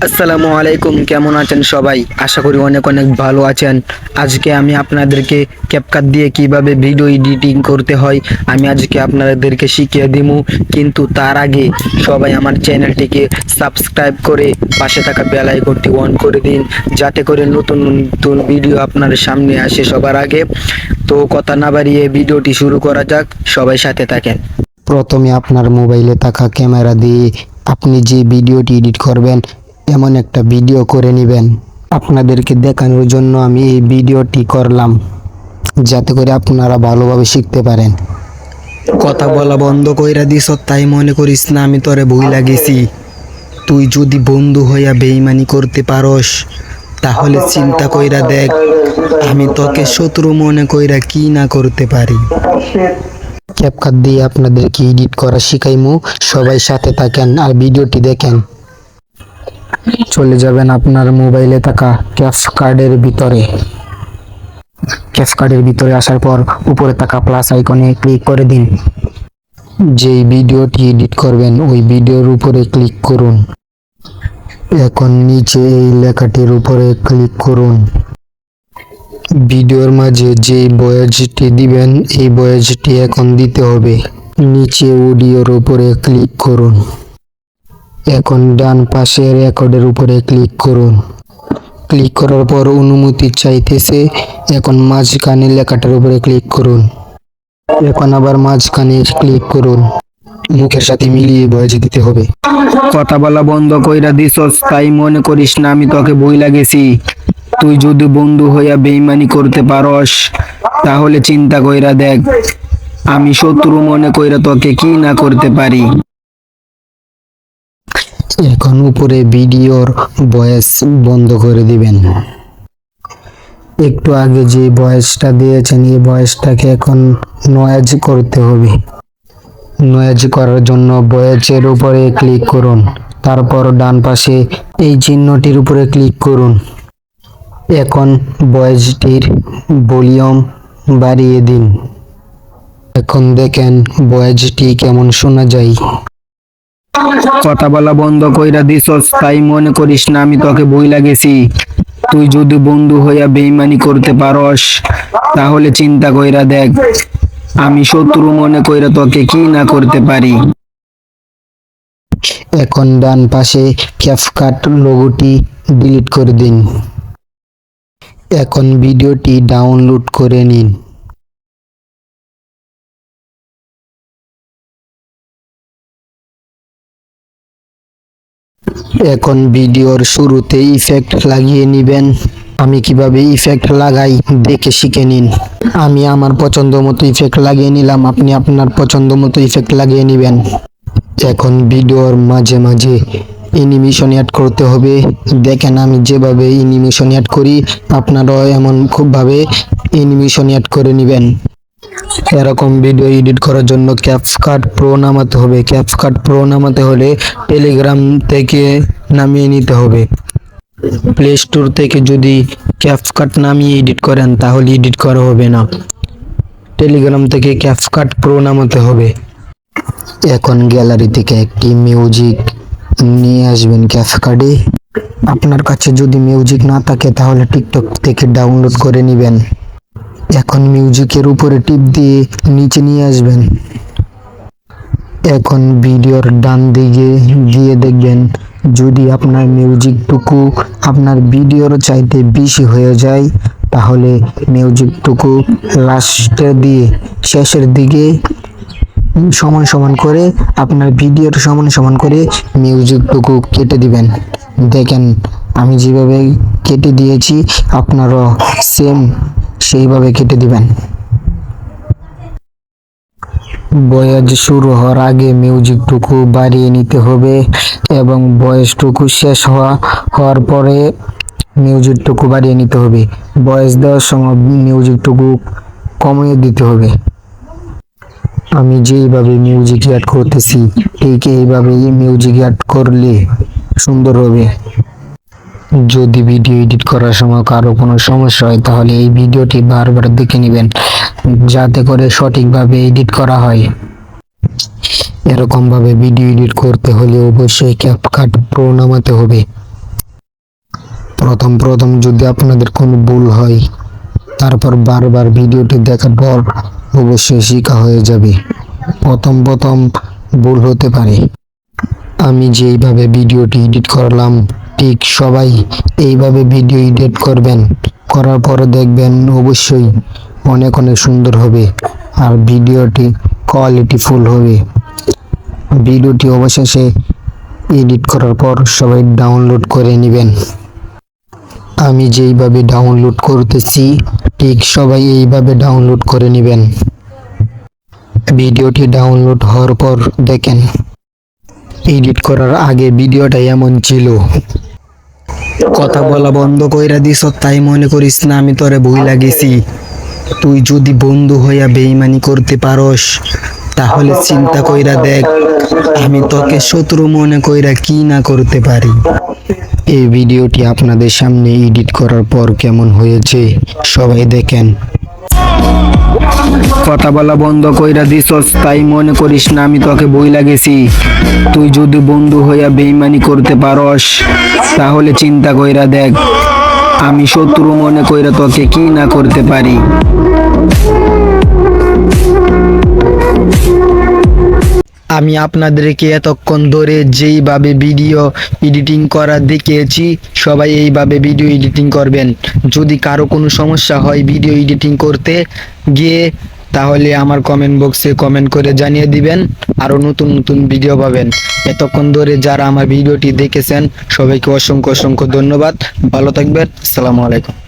আসসালামু আলাইকুম, কেমন আছেন সবাই? আশা করি অনেক অনেক ভালো আছেন। আজকে আমি আপনাদেরকে ক্যাপকাট দিয়ে কিভাবে ভিডিও এডিটিং করতে হয় আমি আজকে আপনাদেরকে শিখিয়ে দিব। কিন্তু তার আগে সবাই আমার চ্যানেলটিকে সাবস্ক্রাইব করে পাশে থাকা বেল আইকনটি অন করে দিন, যাতে করে নতুন নতুন ভিডিও আপনার সামনে আসে সবার আগে। তো কথা না বাড়িয়ে ভিডিওটি শুরু করা যাক, সবাই সাথে থাকেন। প্রথমে আপনার মোবাইলে থাকা ক্যামেরা দিয়ে আপনি যে ভিডিওটি এডিট করবেন এমন একটা ভিডিও করে নেবেন। আপনাদেরকে দেখানোর জন্য আমি এই ভিডিওটি করলাম, যাতে করে আপনারা ভালোভাবে শিখতে পারেন। কথা বলা বন্ধ কইরা দিস, তাই মনে করিস না আমি তোরে ভুইলা গেছি। তুই যদি বন্ধু হইয়া বেইমানি করতে পারস, তাহলে চিন্তা কইরা দেখ আমি তোকে শত্রু মনে কইরা কি না করতে পারি। ক্যাপকাট দিয়ে আপনাদেরকে এডিট করা শিখাইমু, সবাই সাথে থাকেন আর ভিডিওটি দেখেন। চলে যাবেন আপনার মোবাইলে থাকা ক্যাপকাটের ভিতরে। ক্যাপকাটের ভিতরে আসার পর উপরে থাকা প্লাস আইকনে ক্লিক করে দিন। যেই ভিডিওটি এডিট করবেন ওই ভিডিওর উপরে ক্লিক করুন। এখন নিচে এই লেখাটির উপরে ক্লিক করুন। ভিডিওর মাঝে যে ভয়েসটি দিবেন এই ভয়েসটি এখন দিতে হবে। নিচে অডিওর উপরে ক্লিক করুন। এখন ডান পাশে রেকর্ডের উপরে ক্লিক করুন। ক্লিক করার পর অনুমতি চাইতেছে, এখন মাঝখানে লেখাটার উপরে ক্লিক করুন। এখন আবার মাঝখানে ক্লিক করুন। মুখের সাথে মিলিয়ে ভয়েস দিতে হবে। কথা বলা বন্ধ কইরা দিছস, তাই মনে করিস না আমি তোকে ভুইলা গেছি। তুই যদি বন্ধু হইয়া বেইমানি করতে পারস, তাহলে চিন্তা কইরা দেখ আমি শত্রু মনে কইরা তোকে কি না করতে পারি। এখন উপরে ভিডিওর ভয়েস বন্ধ করে দিবেন। একটু আগে যে ভয়েসটা দিয়েছেন এই ভয়েসটাকে এখন নয়েজ করতে হবে। নয়েজ করার জন্য ভয়েসের উপরে ক্লিক করুন, তারপর ডান পাশে এই চিহ্নটির উপরে ক্লিক করুন। এখন ভয়েসটির ভলিউম বাড়িয়ে দিন। এখন দেখেন ভয়েসটি কেমন শোনা যায়। কথা বলা বন্ধ কইরা দিছস, তাই মনে করিস না আমি তোকে ভুইলা গেছি। তুই যদি বন্ধু হইয়া বেইমানি করতে পারস, তাহলে চিন্তা কইরা দেখ আমি শত্রু মনে কইরা তোকে কি না করতে পারি। এখন ডান পাশে ক্যাপকাট লোগোটি ডিলিট করে দিন। এখন ভিডিওটি ডাউনলোড করে নিন। এখন ভিডিওর শুরুতে ইফেক্ট লাগিয়ে নেবেন। আমি কিভাবে ইফেক্ট লাগাই দেখে শিখে নিন। আমি আমার পছন্দ মতো ইফেক্ট লাগিয়ে নিলাম, আপনি আপনার পছন্দ মতো ইফেক্ট লাগিয়ে নেবেন। এখন ভিডিওর মাঝে মাঝে অ্যানিমেশন অ্যাড করতে হবে। দেখেন আমি যেভাবে অ্যানিমেশন অ্যাড করি আপনারাও এমন খুবভাবে অ্যানিমেশন অ্যাড করে নেবেন। এরকম ভিডিও এডিট করার জন্য ক্যাপকাট প্রো নামাতে হবে। ক্যাপকাট প্রো নামাতে হলে টেলিগ্রাম থেকে নামিয়ে নিতে হবে। প্লে স্টোর থেকে যদি ক্যাপকাট নামিয়ে এডিট করেন তাহলে এডিট করা হবে না। টেলিগ্রাম থেকে ক্যাপকাট প্রো নামাতে হবে। এখন গ্যালারি থেকে একটি মিউজিক নিয়ে আসবেন ক্যাপকাটে। আপনার কাছে যদি মিউজিক না থাকে তাহলে টিকটক থেকে ডাউনলোড করে নেবেন। এখন মিউজিকের উপরে টিপ দিয়ে নিচে নিয়ে আসবেন। এখন ভিডিওর ডান দিকে গিয়ে দেখবেন যদি আপনার মিউজিকটুকু আপনার ভিডিওর চাইতে বেশি হয়ে যায়, তাহলে মিউজিকটুকু লাস্টে দিয়ে শেষের দিকে সমান সমান করে আপনার ভিডিওর সমান সমান করে মিউজিকটুকু কেটে দিবেন। দেখেন আমি যেভাবে কেটে দিয়েছি আপনারাও সেম সেইভাবে কেটে দিবেন। ভয়েস শুরু হওয়ার আগে মিউজিকটুকু বাড়িয়ে নিতে হবে এবং ভয়েসটুকু শেষ হওয়ার পরে মিউজিকটুকু বাড়িয়ে নিতে হবে। ভয়েস দেওয়ার সময় মিউজিকটুকু কমিয়ে দিতে হবে। আমি যেইভাবে মিউজিক অ্যাড করতেছি ঠিক এইভাবেই মিউজিক অ্যাড করলে সুন্দর হবে। যদি ভিডিও এডিট করার সময় কারো কোনো সমস্যা হয় তাহলে এই ভিডিওটি বারবার দেখে নেবেন, যাতে করে সঠিকভাবে এডিট করা হয়। এরকম ভাবে ভিডিও এডিট করতে হলে অবশ্যই ক্যাপকাট প্রো নামাতে হবে। প্রথম প্রথম যদি আপনাদের কোনো ভুল হয়, তারপর বারবার ভিডিওটি দেখার পর অবশ্যই শেখা হয়ে যাবে। প্রথম প্রথম ভুল হতে পারে। আমি যেইভাবে ভিডিওটি এডিট করলাম, ঠিক সবাই এইভাবে ভিডিও এডিট করবেন। করার পরে দেখবেন অবশ্যই অনেক অনেক সুন্দর হবে আর ভিডিওটি কোয়ালিটিফুল হবে। ভিডিওটি অবশেষে এডিট করার পর সবাই ডাউনলোড করে নেবেন। আমি যেইভাবে ডাউনলোড করতেছি, ঠিক সবাই এইভাবে ডাউনলোড করে নেবেন। ভিডিওটি ডাউনলোড হওয়ার পর দেখেন এডিট করার আগে ভিডিওটা এমন ছিল। কথা বলা বন্ধ কইরা দিস, তাই মনে করিস না আমি তোরে ভুইলা গেছি। তুই যদি বন্ধু হইয়া বেইমানি করতে পারস, তাহলে চিন্তা কইরা দেখ আমি তোকে শত্রু মনে কইরা কি না করতে পারি। এই ভিডিওটি আপনাদের সামনে এডিট করার পর কেমন হয়েছে সবাই দেখেন। কথা বলা বন্ধ কইরা দিছস, তাই মনে করিস না আমি তোকে বইলা গেছি। তুই যদি বন্ধু হইয়া বেইমানি করতে পারস, তাহলে চিন্তা কইরা দেখ আমি শত্রু মনে কইরা তোকে কি না করতে পারি। আমি আপনাদেরকে এতক্ষণ ধরে যেইভাবে ভিডিও এডিটিং করা দেখিয়েছি, সবাই এইভাবে ভিডিও এডিটিং করবেন। যদি কারো কোনো সমস্যা হয় ভিডিও এডিটিং করতে গিয়ে, তাহলে আমার কমেন্ট বক্সে কমেন্ট করে জানিয়ে দিবেন, আরও নতুন নতুন ভিডিও পাবেন। এতক্ষণ ধরে যারা আমার ভিডিওটি দেখেছেন সবাইকে অসংখ্য অসংখ্য ধন্যবাদ। ভালো থাকবেন। আসসালামু আলাইকুম।